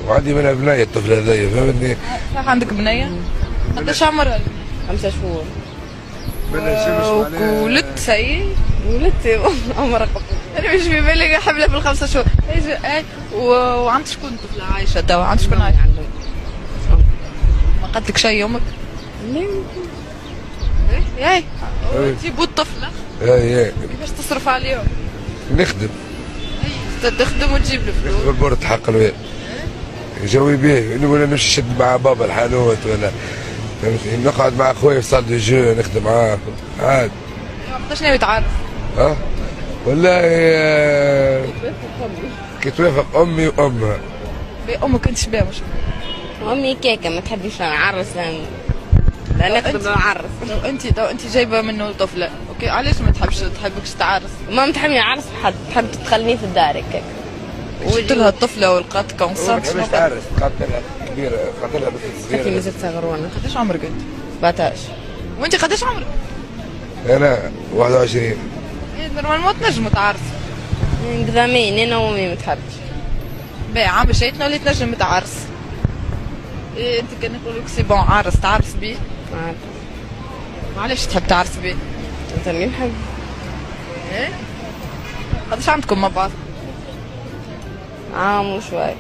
وعندي منها بنية الطفل هذايا فهمتني. صح عندك بنية؟ قداش عمرها؟ 5 شهور. ولدت سي؟ ولدت عمرها انا مش في بالي حملة في ال5 شهور. وعند شكون الطفلة عايشة توا؟ عند شكون عايشة؟ ما قالت لك شيء يومك؟ لا. ايه تجيبوا الطفلة؟ ايه كيفاش تصرف عليهم؟ نخدم تخدم وتجيب الفلوس؟ بالبورد حق الواد جوي بيه ولا نمشي نشد مع بابا الحانوت ولا فهمتني، نقعد مع خويا في صال دو جو نخدم معاه عاد. وقتاش ناوي تعرف؟ ها والله كي توافق امي وامها. امك انت شباب مش امي كيكه ما تحبش نعرس لا نقدر نعرس. لو انت جايبه منه طفله اوكي علاش ما تحبكش تعرس؟ ما تحبني نعرس حد، تحب تخليني في الدار هكاك. جبت لها الطفله ولقات كونسر. مش تعرس قاتلها كبيره قاتلها بنت كيف صغيره. مازلت صغرونه. قداش عمرك انت؟ 17. وانت قداش عمرك؟ انا 21. نورمالمون تنجموا تعرسوا. قدامين انا وامي ما تحبش. باهي عام مشيتنا وليت تنجم تعرس. انت كان نقول لك سي بون عارس تعرس بيه؟ علاش تحب تعرس بيه؟ انت اللي نحب. ايه؟ قداش عندكم مع بعض؟ عام وشوي.